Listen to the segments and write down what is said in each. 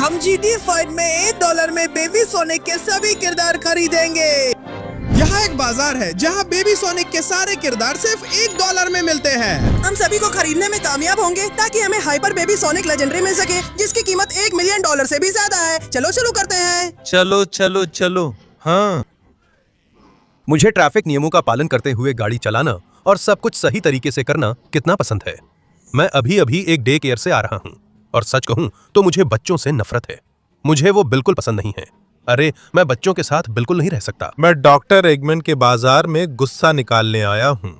हम GT fight में $1 में बेबी सोनिक के सभी किरदार खरीदेंगे। यहाँ एक बाजार है जहाँ बेबी सोनिक के सारे किरदार सिर्फ $1 में मिलते हैं। हम सभी को खरीदने में कामयाब होंगे ताकि हमें हाइपर बेबी सोनिक लेजेंडरी मिल सके, जिसकी कीमत $1 मिलियन से भी ज्यादा है। चलो शुरू करते हैं। चलो चलो चलो। हाँ, मुझे ट्रैफिक नियमों का पालन करते हुए गाड़ी चलाना और सब कुछ सही तरीके से करना कितना पसंद है। मैं अभी अभी एक डे केयर से आ रहा हूँ और सच कहूँ तो मुझे बच्चों से नफरत है। मुझे वो बिल्कुल पसंद नहीं है। अरे, मैं बच्चों के साथ बिल्कुल नहीं रह सकता। मैं डॉक्टर एगमैन के बाजार में गुस्सा निकालने आया हूँ।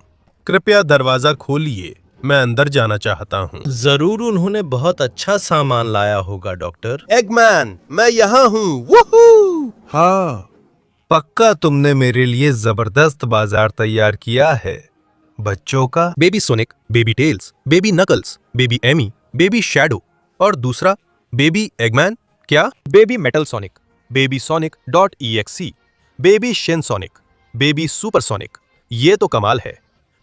कृपया दरवाजा खोलिए, मैं अंदर जाना चाहता हूँ। जरूर उन्होंने बहुत अच्छा सामान लाया होगा डॉक्टर एगमैन, मैं यहाँ हूँ। वूहू! हाँ, पक्का तुमने मेरे लिए जबरदस्त बाजार तैयार किया है। बच्चों का baby Sonic, baby Tails, baby Knuckles, baby Amy, baby Shadow और दूसरा बेबी एगमैन। क्या? Baby Metal Sonic, baby Sonic .exe, baby Shin Sonic, baby Super Sonic, ये तो कमाल है।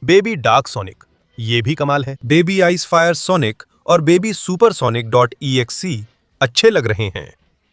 बेबी डार्क सोनिक, ये भी कमाल है। बेबी आइस फायर सोनिक और बेबी सुपर सोनिक .exe अच्छे लग रहे हैं,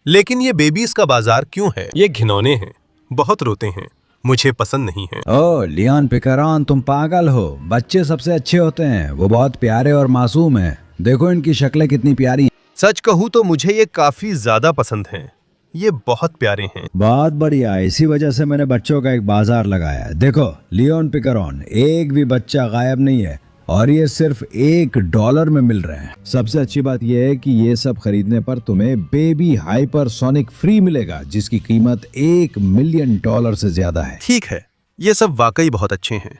लेकिन ये बेबीज का बाजार क्यों है? ये घिनौने हैं, बहुत रोते हैं, मुझे पसंद नहीं है। ओह लियोन पिकरॉन, तुम पागल हो। बच्चे सबसे अच्छे होते हैं, वो बहुत प्यारे और मासूम हैं। देखो इनकी शक्लें कितनी प्यारी हैं। सच कहूँ तो मुझे ये काफी ज्यादा पसंद हैं। ये बहुत प्यारे हैं। बहुत बढ़िया, इसी वजह से मैंने बच्चों का एक बाजार लगाया है। देखो लियोन पिकरॉन, एक भी बच्चा गायब नहीं है और ये सिर्फ $1 में मिल रहे हैं। सबसे अच्छी बात यह है कि ये सब खरीदने पर तुम्हें बेबी हाइपर सोनिक फ्री मिलेगा, जिसकी कीमत $1 मिलियन से ज्यादा है। ठीक है, ये सब वाकई बहुत अच्छे हैं।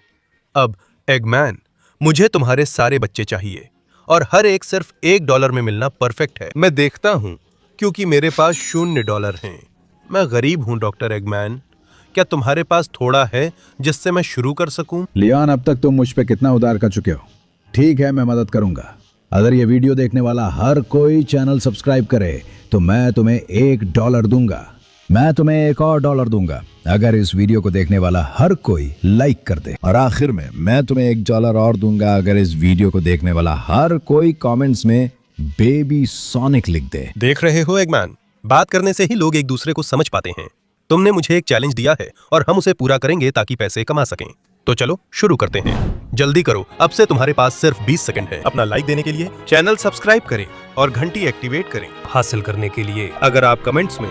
अब एगमैन, मुझे तुम्हारे सारे बच्चे चाहिए और हर एक सिर्फ $1 में मिलना परफेक्ट है। मैं देखता हूँ, क्योंकि मेरे पास $0 हैं। मैं गरीब हूँ डॉक्टर एगमैन। क्या तुम्हारे पास थोड़ा है जिससे मैं शुरू कर सकूं? लियोन, अब तक तुम मुझ पे कितना उधार कर चुके हो? ठीक है, मैं मदद करूंगा। अगर ये वीडियो देखने वाला हर कोई चैनल सब्सक्राइब करे तो मैं तुम्हें $1 दूंगा। मैं तुम्हें एक और $1 दूंगा अगर इस वीडियो को देखने वाला हर कोई लाइक कर दे। और आखिर में मैं तुम्हें $1 और दूंगा अगर इस वीडियो को देखने वाला हर कोई कमेंट्स में बेबी सोनिक लिख दे। देख रहे हो एगमैन, बात करने से ही लोग एक दूसरे को समझ पाते हैं। तुमने मुझे एक चैलेंज दिया है और हम उसे पूरा करेंगे ताकि पैसे कमा सकें। तो चलो शुरू करते हैं। जल्दी करो, अब से तुम्हारे पास सिर्फ 20 सेकंड है। अपना लाइक देने के लिए चैनल सब्सक्राइब करें और घंटी एक्टिवेट करें। हासिल करने के लिए अगर आप कमेंट्स में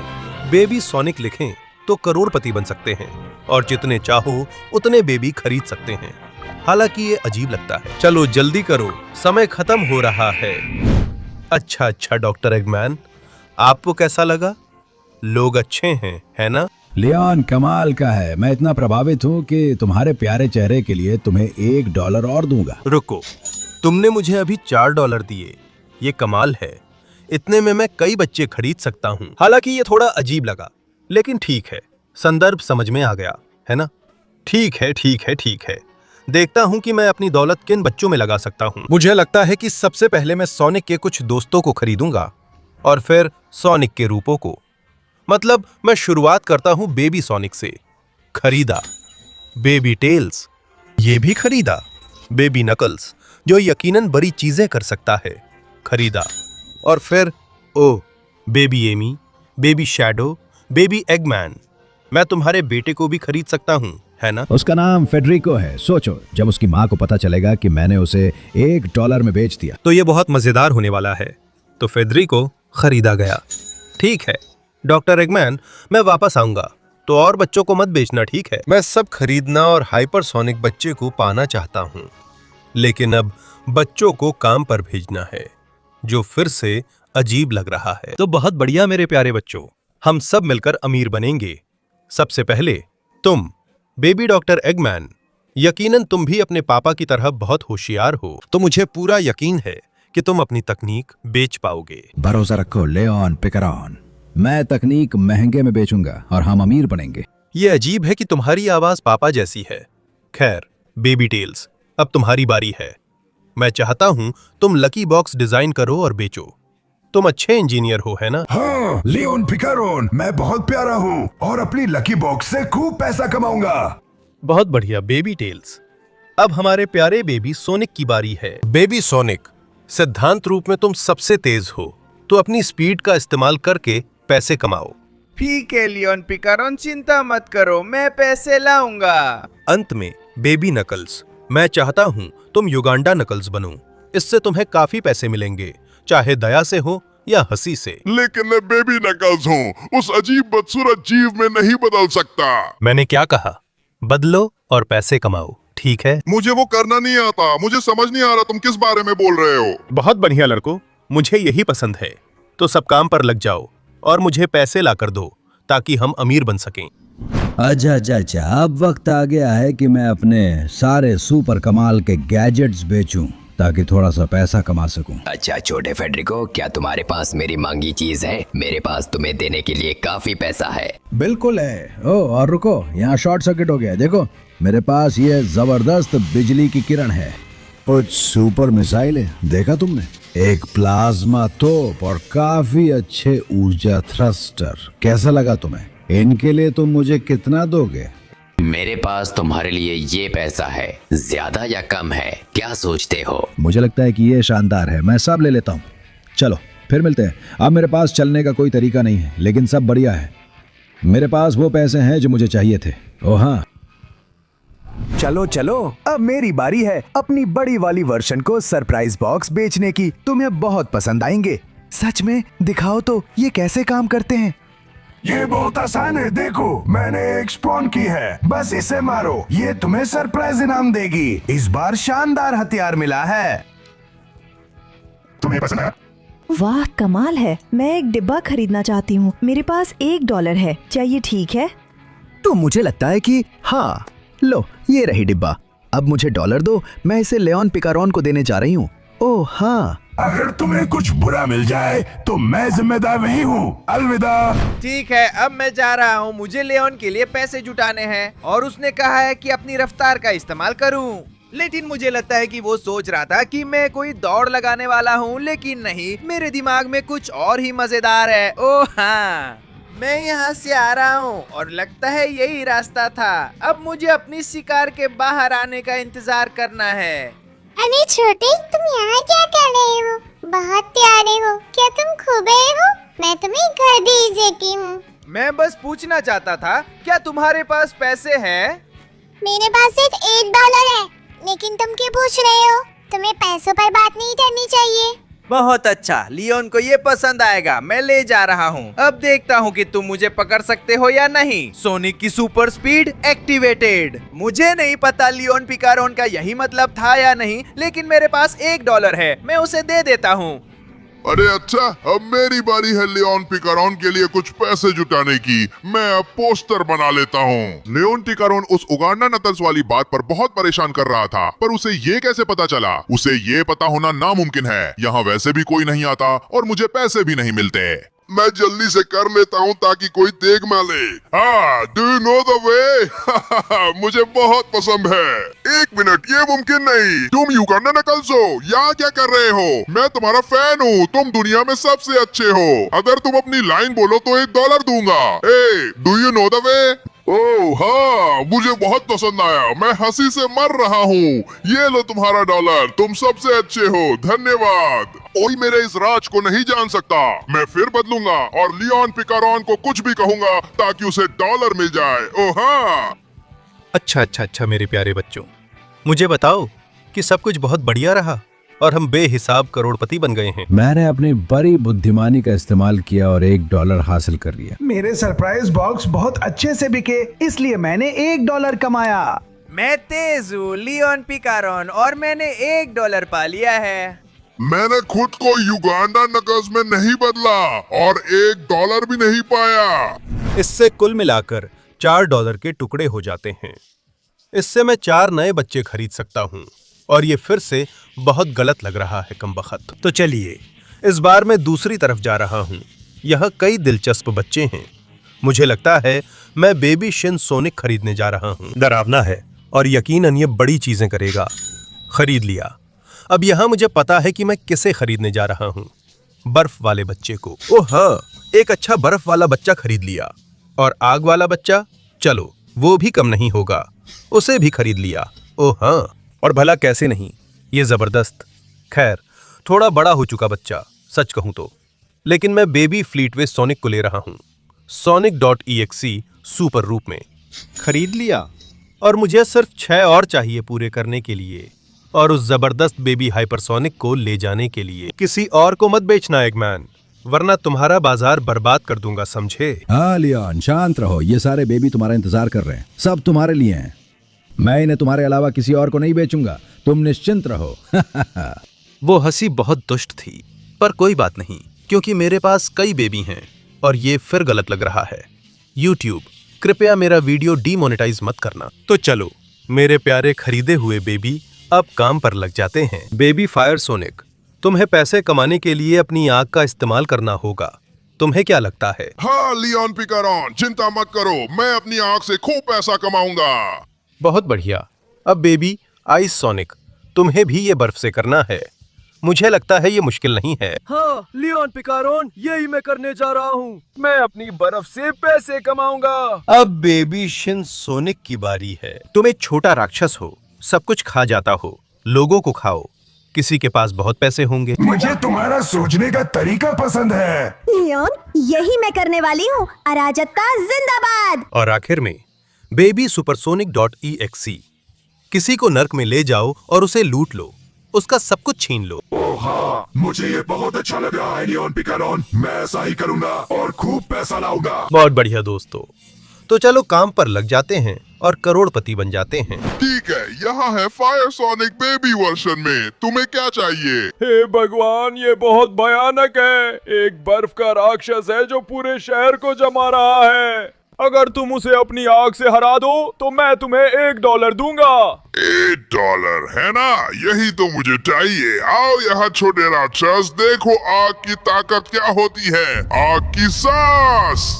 बेबी सोनिक लिखें तो करोड़पति बन सकते हैं और जितने चाहो उतने बेबी खरीद सकते हैं। हालांकि ये अजीब लगता है। चलो जल्दी करो, समय खत्म हो रहा है। अच्छा डॉक्टर एगमैन, आपको कैसा लगा? लोग अच्छे हैं, है ना? लियोन कमाल का है। मैं इतना प्रभावित हूँ कि तुम्हारे प्यारे चेहरे के लिए तुम्हें $1 और दूंगा। रुको, तुमने मुझे अभी $4 दिए। ये कमाल है। इतने में मैं कई बच्चे खरीद सकता हूँ। हालांकि ये थोड़ा अजीब लगा, लेकिन ठीक है, संदर्भ समझ में आ गया, है ना? ठीक है। देखता हूँ कि मैं अपनी दौलत किन बच्चों में लगा सकता हूँ। मुझे लगता है कि सबसे पहले मैं सोनिक के कुछ दोस्तों को खरीदूंगा और फिर सोनिक के रूपों को। मतलब मैं शुरुआत करता हूं बेबी सोनिक से। खरीदा। बेबी टेल्स, ये भी खरीदा। बेबी नकल्स, जो यकीनन बड़ी चीजें कर सकता है, खरीदा। और फिर baby Amy, baby Shadow, baby Eggman. मैं तुम्हारे बेटे को भी खरीद सकता हूं, है ना? उसका नाम फेडरिको है। सोचो, जब उसकी माँ को पता चलेगा कि मैंने उसे $1 में बेच दिया तो ये बहुत मजेदार होने वाला है। तो फेडरिको खरीदा गया। ठीक है डॉक्टर एगमैन, मैं वापस आऊंगा, तो और बच्चों को मत बेचना, ठीक है? मैं सब खरीदना और हाइपरसोनिक बच्चे को पाना चाहता हूं, लेकिन अब बच्चों को काम पर भेजना है, जो फिर से अजीब लग रहा है। तो बहुत बढ़िया मेरे प्यारे बच्चों, हम सब मिलकर अमीर बनेंगे। सबसे पहले तुम, बेबी डॉक्टर एगमैन, यकीनन तुम भी अपने पापा की तरह बहुत होशियार हो, तो मुझे पूरा यकीन है कि तुम अपनी तकनीक बेच पाओगे। भरोसा रखो लियोन पिकरॉन, मैं तकनीक महंगे में बेचूंगा और हम अमीर बनेंगे। ये अजीब है कि तुम्हारी आवाज पापा जैसी है। खैर बेबी टेल्स, अब तुम्हारी बारी है। मैं चाहता हूं तुम लकी बॉक्स डिजाइन करो और बेचो। तुम अच्छे इंजीनियर हो, है ना? हाँ लियोन पिकरॉन, मैं बहुत प्यारा हूँ और अपनी लकी बॉक्स से खूब पैसा कमाऊंगा। बहुत बढ़िया बेबी टेल्स। अब हमारे प्यारे बेबी सोनिक की बारी है। बेबी सोनिक, सिद्धांत रूप में तुम सबसे तेज हो, तो अपनी स्पीड का इस्तेमाल करके पैसे कमाओ। ठीक है लियोन पिकारोन, चिंता मत करो, मैं पैसे लाऊंगा। अंत में बेबी नकल्स, मैं चाहता हूँ तुम युगांडा नकल्स बनो। इससे तुम्हें काफी पैसे मिलेंगे, चाहे दया से हो या हंसी से। लेकिन मैं बेबी नकल्स हूँ, उस अजीब बदसूरत जीव में नहीं बदल सकता। मैंने क्या कहा? बदलो और पैसे कमाओ, ठीक है? मुझे वो करना नहीं आता, मुझे समझ नहीं आ रहा तुम किस बारे में बोल रहे हो। बहुत बढ़िया लड़को, मुझे यही पसंद है। तो सब काम पर लग जाओ और मुझे पैसे ला कर दो ताकि हम अमीर बन सकें। अच्छा अच्छा अच्छा, अब वक्त आ गया है कि मैं अपने सारे सुपर कमाल के गैजेट्स बेचूं ताकि थोड़ा सा पैसा कमा सकूं। अच्छा छोटे फेडरिको, क्या तुम्हारे पास मेरी मांगी चीज है? मेरे पास तुम्हें देने के लिए काफी पैसा है। बिल्कुल है। ओ और रुको, यहाँ शॉर्ट सर्किट हो गया। देखो मेरे पास ये जबरदस्त बिजली की किरण है, कुछ सुपर मिसाइल है, देखा तुमने? एक प्लाज्मा तोप और काफी अच्छे ऊर्जा थ्रस्टर। कैसा लगा तुम्हें? इनके लिए तुम मुझे कितना दोगे? मेरे पास तुम्हारे लिए ये पैसा है, ज्यादा या कम है, क्या सोचते हो? मुझे लगता है कि ये शानदार है, मैं सब ले लेता हूँ। चलो फिर मिलते हैं। अब मेरे पास चलने का कोई तरीका नहीं है, लेकिन सब बढ़िया है। मेरे पास वो पैसे हैं जो मुझे चाहिए थे। ओ हाँ, चलो चलो, अब मेरी बारी है अपनी बड़ी वाली वर्जन को सरप्राइज बॉक्स बेचने की। तुम्हें बहुत पसंद आएंगे। सच में दिखाओ तो ये कैसे काम करते हैं। ये बहुत आसान है, देखो मैंने एक स्पॉन की है, बस इसे मारो, ये तुम्हें सरप्राइज इनाम देगी। इस बार शानदार हथियार मिला है। तुम्हें पसंद है? वाह कमाल है। मैं एक डिब्बा खरीदना चाहती हूँ, मेरे पास $1 है, क्या ये ठीक है? तो मुझे लगता है कि हाँ, लो ये रही डिब्बा। अब मुझे $1 दो, मैं इसे लियोन पिकारोन को देने जा रही हूँ। ओह हाँ, अगर तुम्हें कुछ बुरा मिल जाए तो मैं जिम्मेदार नहीं हूँ। अलविदा। ठीक है, अब मैं जा रहा हूँ, मुझे लियोन के लिए पैसे जुटाने हैं और उसने कहा है कि अपनी रफ्तार का इस्तेमाल करूँ। लेकिन मुझे लगता है कि वो सोच रहा था कि मैं कोई दौड़ लगाने वाला हूँ, लेकिन नहीं, मेरे दिमाग में कुछ और ही मजेदार है। ओह हाँ, मैं यहाँ से आ रहा हूँ और लगता है यही रास्ता था। अब मुझे अपनी शिकार के बाहर आने का इंतजार करना है। अरे छोटे, तुम यहाँ क्या कर रहे हो? बहुत प्यारे हो, क्या तुम खो गए हो? मैं तुम्हें घर भेज देती हूँ। मैं बस पूछना चाहता था, क्या तुम्हारे पास पैसे हैं? मेरे पास सिर्फ $1 है, लेकिन तुम क्यों पूछ रहे हो? तुम्हें पैसों पर बात नहीं करनी चाहिए। बहुत अच्छा, लियोन को ये पसंद आएगा। मैं ले जा रहा हूँ। अब देखता हूँ कि तुम मुझे पकड़ सकते हो या नहीं। सोनिक की सुपर स्पीड एक्टिवेटेड। मुझे नहीं पता लियोन पिकारोन का यही मतलब था या नहीं, लेकिन मेरे पास $1 है, मैं उसे दे देता हूँ। अरे अच्छा, अब मेरी बारी है लियोन पिकारोन के लिए कुछ पैसे जुटाने की। मैं अब पोस्टर बना लेता हूँ। लियोन पिकारोन उस उगांडा नकल्स वाली बात पर बहुत परेशान कर रहा था, पर उसे ये कैसे पता चला? उसे ये पता होना नामुमकिन है। यहाँ वैसे भी कोई नहीं आता और मुझे पैसे भी नहीं मिलते। मैं जल्दी से कर लेता हूँ ताकि कोई देख ना ले। हाँ, डू यू नो द वे? मुझे बहुत पसंद है। एक मिनट, ये मुमकिन नहीं। तुम युगांडा नकल्स हो? यहाँ क्या कर रहे हो? मैं तुम्हारा फैन हूँ, तुम दुनिया में सबसे अच्छे हो। अगर तुम अपनी लाइन बोलो तो $1 दूंगा। Uh, do you know the way? Oh हाँ, मुझे बहुत पसंद आया। मैं हंसी से मर रहा हूँ। ये लो तुम्हारा $1, तुम सबसे अच्छे हो, धन्यवाद। कोई मेरे इस राज को नहीं जान सकता। मैं फिर बदलूंगा और लियोन पिकारोन को कुछ भी कहूंगा ताकि उसे $1 मिल जाए। ओह हाँ। अच्छा मेरे प्यारे बच्चों, मुझे बताओ कि सब कुछ बहुत बढ़िया रहा और हम बेहिसाब करोड़पति बन गए हैं। मैंने अपनी बड़ी बुद्धिमानी का इस्तेमाल किया और $1 हासिल कर लिया। मेरे सरप्राइज बॉक्स बहुत अच्छे से बिके, इसलिए मैंने $1 कमाया। मैं तेज हूँ लियोन पिकारोन और मैंने $1 पा लिया है। मैंने खुद को युगांडा नकल्स में नहीं बदला और $1 भी नहीं पाया। इससे कुल मिलाकर $4 के टुकड़े हो जाते हैं। इससे मैं 4 नए बच्चे खरीद सकता हूँ और ये फिर से बहुत गलत लग रहा है कमबख्त। तो चलिए, इस बार मैं दूसरी तरफ जा रहा हूँ। यहाँ कई दिलचस्प बच्चे हैं। मुझे लगता है मैं बेबी शिन सोनिक खरीदने जा रहा हूँ। डरावना है और यकीनन ये बड़ी चीजें करेगा। खरीद लिया। अब यहाँ मुझे पता है कि मैं किसे खरीदने जा रहा हूँ। बर्फ वाले बच्चे को। ओह हाँ, एक अच्छा बर्फ वाला बच्चा खरीद लिया। और आग वाला बच्चा, चलो वो भी कम नहीं होगा, उसे भी खरीद लिया। ओह हाँ, और भला कैसे नहीं, ये जबरदस्त। खैर, थोड़ा बड़ा हो चुका बच्चा, सच कहूं तो। लेकिन मैं बेबी फ्लीटवे सोनिक को ले रहा हूं, Sonic.exe सुपर रूप में। खरीद लिया और मुझे सिर्फ 6 और चाहिए पूरे करने के लिए, और उस जबरदस्त बेबी हाइपरसोनिक को ले जाने के लिए। किसी और को मत बेचना एगमैन, वरना तुम्हारा बाजार बर्बाद कर दूंगा, समझे? हाँ लियोन, शांत रहो। ये सारे बेबी तुम्हारा इंतजार कर रहे हैं, सब तुम्हारे लिए हैं। मैं इन्हें तुम्हारे अलावा किसी और को नहीं बेचूंगा, तुम निश्चिंत रहो। वो हंसी बहुत दुष्ट थी, पर कोई बात नहीं, क्योंकि मेरे पास कई बेबी हैं। और ये फिर गलत लग रहा है। यूट्यूब, कृपया मेरा वीडियो डीमोनेटाइज मत करना। तो चलो मेरे प्यारे खरीदे हुए बेबी, अब काम पर लग जाते हैं। बेबी फायर सोनिक, तुम्हें पैसे कमाने के लिए अपनी आग का इस्तेमाल करना होगा। तुम्हें क्या लगता है? हाँ लियोन पिकारोन, चिंता मत करो, मैं अपनी आग से खूब पैसा कमाऊंगा। बहुत बढ़िया। अब बेबी आइस सोनिक, तुम्हें भी ये बर्फ से करना है। मुझे लगता है ये मुश्किल नहीं है। हाँ लियोन पिकारोन, यही मैं करने जा रहा हूँ। मैं अपनी बर्फ से पैसे कमाऊंगा। अब बेबी शिन सोनिक की बारी है। तुम एक छोटा राक्षस हो, सब कुछ खा जाता हो, लोगों को खाओ, किसी के पास बहुत पैसे होंगे। मुझे तुम्हारा सोचने का तरीका पसंद है। लियोन, यही मैं करने वाली हूँ। अराजकता जिंदाबाद। और आखिर में बेबी सुपरसोनिक.exe, किसी को नर्क में ले जाओ और उसे लूट लो, उसका सब कुछ छीन लो। ओह हाँ, मुझे ये बहुत अच्छा लग रहा है लियोन पिकारोन, मैं ऐसा ही करूंगा और खूब पैसा लाऊंगा। बहुत बढ़िया दोस्तों, तो चलो काम पर लग जाते हैं और करोड़पति बन जाते हैं। ठीक है, यहाँ है फायर सोनिक बेबी वर्जन में, तुम्हें क्या चाहिए? हे भगवान, ये बहुत भयानक है। एक बर्फ का राक्षस है जो पूरे शहर को जमा रहा है। अगर तुम उसे अपनी आग से हरा दो तो मैं तुम्हें $1 दूंगा। $1 है ना, यही तो मुझे चाहिए। आओ यहाँ छोटे राक्षस, देखो आग की ताकत क्या होती है। आग की सांस।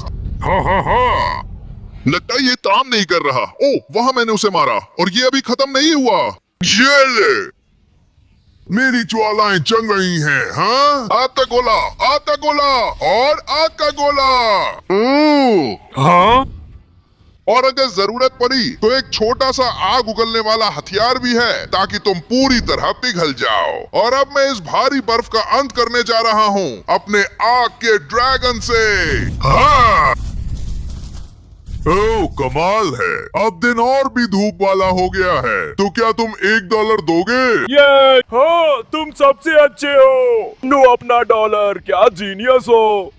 हाँ हाँ हाँ, लगता है ये काम नहीं कर रहा। ओह, वहाँ मैंने उसे मारा और ये अभी खत्म नहीं हुआ। ये ले, मेरी ज्वालाएं जल रही हैं। हाँ, आग का गोला और आग का गोला। हाँ, और अगर जरूरत पड़ी तो एक छोटा सा आग उगलने वाला हथियार भी है, ताकि तुम पूरी तरह पिघल जाओ। और अब मैं इस भारी बर्फ का अंत करने जा रहा हूँ अपने आग के ड्रैगन से। हाँ, ओह कमाल है, अब दिन और भी धूप वाला हो गया है। तो क्या तुम $1 दोगे? ये हाँ, तुम सबसे अच्छे हो। नो अपना $1, क्या जीनियस हो।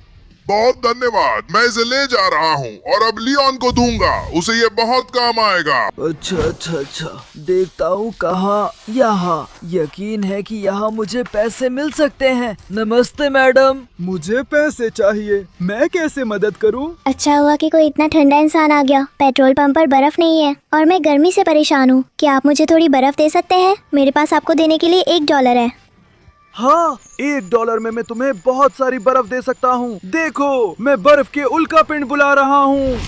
बहुत धन्यवाद, मैं इसे ले जा रहा हूँ और अब लियोन को दूंगा, उसे ये बहुत काम आएगा। अच्छा, देखता हूँ कहाँ। यहाँ, यकीन है कि यहाँ मुझे पैसे मिल सकते हैं। नमस्ते मैडम, मुझे पैसे चाहिए, मैं कैसे मदद करूँ? अच्छा हुआ कि कोई इतना ठंडा इंसान आ गया। पेट्रोल पंप पर बर्फ नहीं है और मैं गर्मी से परेशान हूँ। क्या आप मुझे थोड़ी बर्फ दे सकते हैं? मेरे पास आपको देने के लिए $1 है। हाँ, $1 में मैं तुम्हें बहुत सारी बर्फ दे सकता हूँ। देखो, मैं बर्फ के उल्कापिंड बुला रहा हूँ।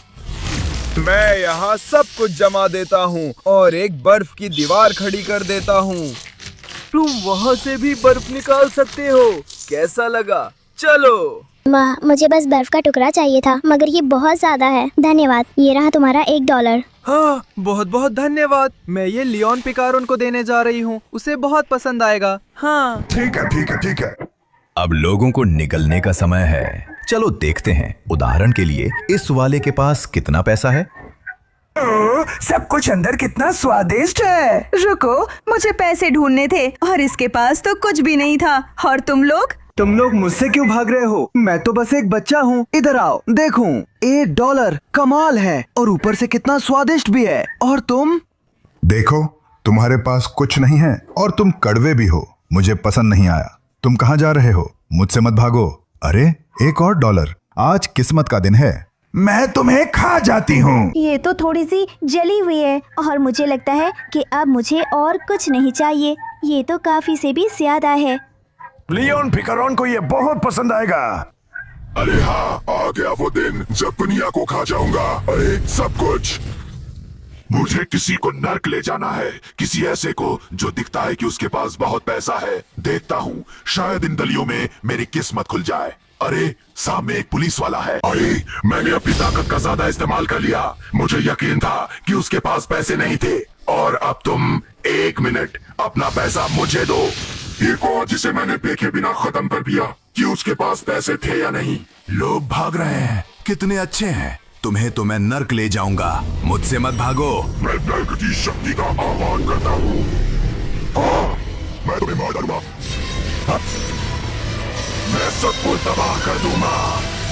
मैं यहाँ सब कुछ जमा देता हूँ और एक बर्फ की दीवार खड़ी कर देता हूँ। तुम वहाँ से भी बर्फ निकाल सकते हो। कैसा लगा? चलो। वाह, मुझे बस बर्फ का टुकड़ा चाहिए था, मगर ये बहुत ज्यादा है। धन्यवाद, ये रहा तुम्हारा $1। हाँ, बहुत बहुत धन्यवाद। मैं ये लियोन पिकारोन को देने जा रही हूँ, उसे बहुत पसंद आएगा। हाँ ठीक है। अब लोगों को निकलने का समय है। चलो देखते हैं, उदाहरण के लिए इस वाले के पास कितना पैसा है। सब कुछ अंदर कितना स्वादिष्ट है। रुको, मुझे पैसे ढूंढने थे और इसके पास तो कुछ भी नहीं था। और तुम लोग मुझसे क्यों भाग रहे हो? मैं तो बस एक बच्चा हूँ। इधर आओ, देखो, $1 कमाल है और ऊपर से कितना स्वादिष्ट भी है। और तुम देखो, तुम्हारे पास कुछ नहीं है और तुम कड़वे भी हो। मुझे पसंद नहीं आया। तुम कहाँ जा रहे हो? मुझसे मत भागो। अरे, एक और $1। आज किस्मत का दिन है, मैं तुम्हें खा जाती हूँ। ये तो थोड़ी सी जली हुई है और मुझे लगता है कि अब मुझे और कुछ नहीं चाहिए। ये तो काफी से भी ज्यादा है। लियोन पिकारोन को ये बहुत पसंद आएगा। अरे हाँ, आ गया वो दिन जब दुनिया को खा जाऊंगा। अरे सब कुछ। मुझे किसी को नर्क ले जाना है, किसी ऐसे को जो दिखता है कि उसके पास बहुत पैसा है। देखता हूँ, शायद इन गलियों में मेरी किस्मत खुल जाए। अरे सामने एक पुलिस वाला है। अरे मैंने अपनी ताकत का ज्यादा इस्तेमाल कर लिया। मुझे यकीन था कि उसके पास पैसे नहीं थे। और अब तुम 1 मिनट अपना पैसा मुझे दो। एक और जिसे मैंने देखे बिना खत्म कर दिया कि उसके पास पैसे थे या नहीं। लोग भाग रहे हैं, कितने अच्छे हैं। तुम्हें तो मैं नर्क ले जाऊंगा, मुझसे मत भागो। मैं नर्क की शक्ति का आह्वान करता हूँ। मैं तुम्हें मार डालूंगा। मैं सबको तबाह कर दूंगा।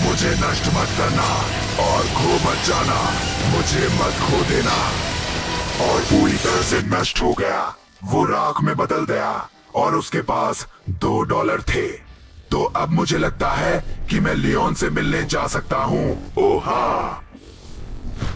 मुझे नष्ट मत करना और खो मत जाना। मुझे मत खो देना। और पूरी तरह से नष्ट हो गया। वो राख में बदल गया और उसके पास $2 थे। तो अब मुझे लगता है कि मैं लियोन से मिलने जा सकता हूँ। ओह हाँ।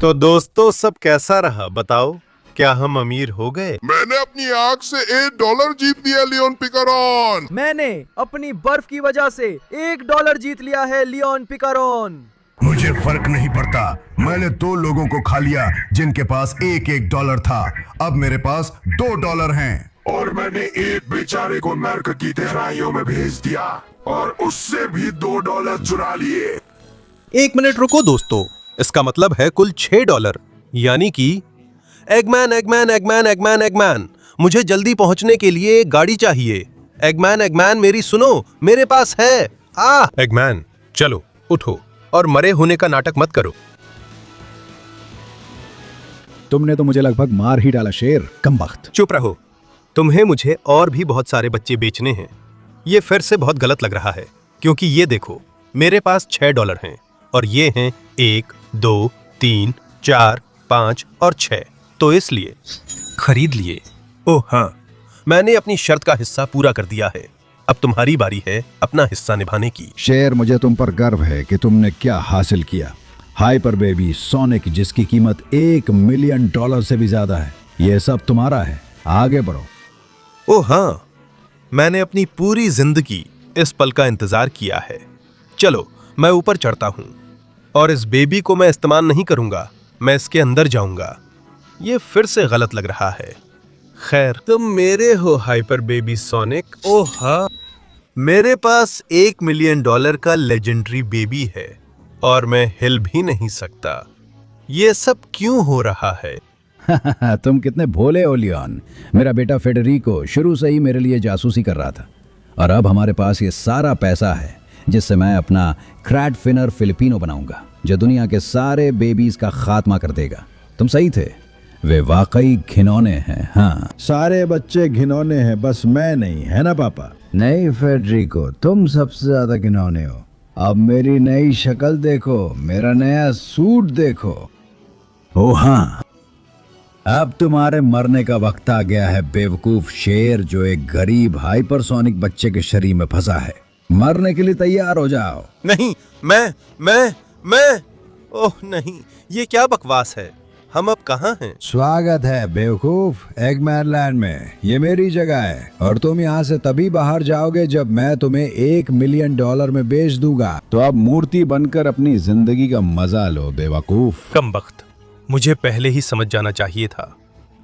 तो दोस्तों, सब कैसा रहा बताओ? क्या हम अमीर हो गए? मैंने अपनी आंख से $1 जीत लिया लियोन पिकारोन। मैंने अपनी बर्फ की वजह से $1 जीत लिया है लियोन पिकारोन। मुझे फर्क नहीं पड़ता। मैंने 2 लोगों को खा लिया जिनके पास $1 $1 था। अब मेरे पास $2 हैं। और मैंने एक बेचारे को नर्क की गहराइयों में भेज दिया और उससे भी $2 चुरा लिए। 1 मिनट रुको दोस्तों, इसका मतलब है कुल $6। यानी कि एगमैन एगमैन एगमैन एगमैन एगमैन, मुझे जल्दी पहुंचने के लिए एक गाड़ी चाहिए। एगमैन एगमैन मेरी सुनो, मेरे पास है। एगमैन चलो उठो और मरे होने का नाटक मत करो। तुमने तो मुझे लगभग मार ही डाला शेर, कमबख्त। चुप रहो। तुम्हें मुझे और भी बहुत सारे बच्चे बेचने हैं। ये फिर से बहुत गलत लग रहा है क्योंकि ये देखो, मेरे पास $6 हैं और ये हैं 1 2 3 4 5 और 6, तो इसलिए खरीद लिए। ओह हाँ, मैंने अपनी शर्त का हिस्सा पूरा कर दिया है। अब तुम्हारी बारी है अपना हिस्सा निभाने की। शेर, मुझे तुम पर गर्व है कि तुमने क्या हासिल किया। हाइपर बेबी सोनिक, जिसकी कीमत $1 मिलियन से भी ज्यादा है, ये सब तुम्हारा है। आगे बढ़ो। ओह हाँ, मैंने अपनी पूरी जिंदगी इस पल का इंतजार किया है। चलो मैं ऊपर चढ़ता हूं और इस बेबी को मैं इस्तेमाल नहीं करूंगा, मैं इसके अंदर जाऊंगा। ये फिर से गलत लग रहा है। खैर, तुम मेरे हो हाइपर बेबी सोनिक। ओह हाँ, मेरे पास $1 मिलियन का लेजेंडरी बेबी है और मैं हिल भी नहीं सकता। ये सब क्यों हो रहा है? तुम कितने भोले हो लियोन। मेरा बेटा फेडरिको शुरू से ही मेरे लिए जासूसी कर रहा था और अब हमारे पास ये सारा पैसा है जिससे मैं अपना क्रैड फिनर फिलिपिनो बनाऊंगा, जो दुनिया के सारे बेबीज का खात्मा कर देगा। तुम सही थे, वे वाकई घिनौने हैं। हाँ, सारे बच्चे घिनौने हैं, बस मैं नहीं, है ना पापा? नहीं फेडरिको, तुम सबसे ज्यादा घिनौने हो। अब मेरी नई शक्ल देखो, मेरा नया सूट देखो। ओ हाँ, अब तुम्हारे मरने का वक्त आ गया है बेवकूफ शेर, जो एक गरीब हाइपरसोनिक बच्चे के शरीर में फंसा है। मरने के लिए तैयार हो जाओ। नहीं, मैं ओह नहीं, ये क्या बकवास है। हम अब कहाँ हैं? स्वागत है बेवकूफ, एगमैन लैंड में। ये मेरी जगह है और तुम यहाँ से तभी बाहर जाओगे जब मैं तुम्हें $1 मिलियन में बेच दूंगा। तो अब मूर्ति बनकर अपनी जिंदगी का मजा लो बेवकूफ। कमबख्त, मुझे पहले ही समझ जाना चाहिए था।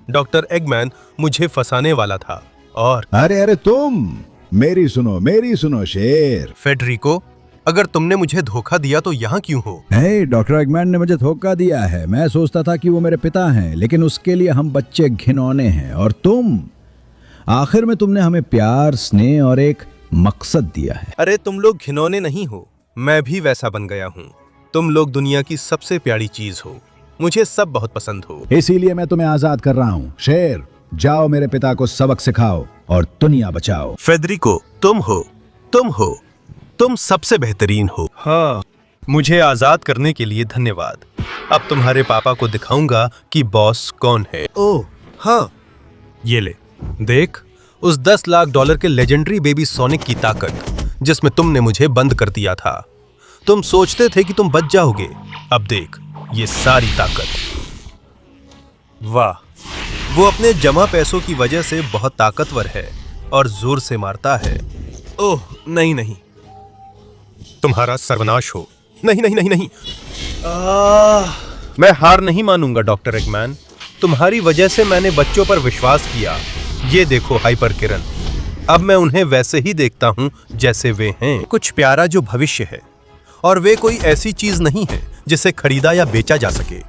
डॉक्टर एगमैन मुझे फंसाने वाला था। और अरे तुम मेरी सुनो शेर। फेडरिको, अगर तुमने मुझे धोखा दिया तो यहाँ क्यों हो? डॉक्टर एगमैन ने मुझे धोखा दिया है। मैं सोचता था कि वो मेरे पिता हैं, लेकिन उसके लिए हम बच्चे घिनौने हैं। और तुम, आखिर में तुमने हमें प्यार, स्नेह और एक मकसद दिया है। अरे तुम लोग घिनौने नहीं हो, मैं भी वैसा बन गया हूँ। तुम लोग दुनिया की सबसे प्यारी चीज हो, मुझे सब बहुत पसंद हो। इसीलिए मैं तुम्हें आजाद कर रहा हूँ। शेर, जाओ मेरे पिता को सबक सिखाओ और दुनिया बचाओ। फेडरिको, तुम सबसे बेहतरीन हो। हाँ, मुझे आजाद करने के लिए धन्यवाद। अब तुम्हारे पापा को दिखाऊंगा कि बॉस कौन है। ओह हाँ, ये ले देख, उस $10 लाख के लेजेंडरी बेबी सोनिक की ताकत, जिसमें तुमने मुझे बंद कर दिया था। तुम सोचते थे कि तुम बच जाओगे, अब देख ये सारी ताकत। वाह, वो अपने जमा पैसों की वजह से बहुत ताकतवर है और जोर से मारता है। ओह नहीं, तुम्हारा सर्वनाश हो। नहीं। मैं हार नहीं मानूंगा डॉक्टर एगमैन। तुम्हारी वजह से मैंने बच्चों पर विश्वास किया। ये देखो हाइपर किरण, अब मैं उन्हें वैसे ही देखता हूँ जैसे वे हैं, कुछ प्यारा जो भविष्य है। और वे कोई ऐसी चीज नहीं है जिसे खरीदा या बेचा जा सके।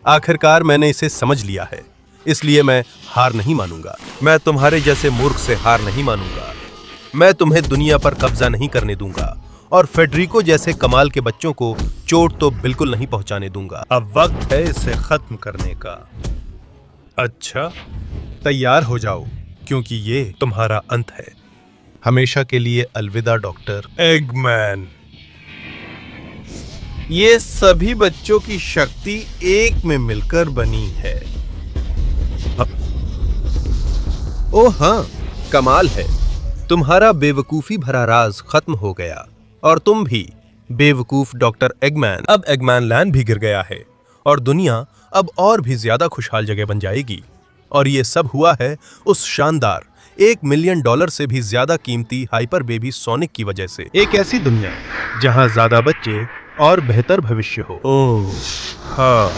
आखिरकार मैंने इसे समझ लिया है, इसलिए मैं हार नहीं मानूंगा। मैं तुम्हारे जैसे मूर्ख से हार नहीं मानूंगा। मैं तुम्हें दुनिया पर कब्जा नहीं करने दूंगा और फेडरिको जैसे कमाल के बच्चों को चोट तो बिल्कुल नहीं पहुंचाने दूंगा। अब वक्त है इसे खत्म करने का। अच्छा, तैयार हो जाओ क्योंकि ये तुम्हारा अंत है। हमेशा के लिए अलविदा डॉक्टर एगमैन। ये सभी बच्चों की शक्ति एक में मिलकर बनी है। ओह हाँ, कमाल है। तुम्हारा बेवकूफी भरा राज खत्म हो गया और तुम भी बेवकूफ डॉक्टर एगमैन। अब एगमैन लैंड भी गिर गया है और दुनिया अब और भी ज्यादा खुशहाल जगह बन जाएगी। और ये सब हुआ है उस शानदार $1 मिलियन से भी ज्यादा कीमती हाइपर बेबी सोनिक की वजह से। एक ऐसी दुनिया जहां ज्यादा बच्चे और बेहतर भविष्य हो। ओह हाँ।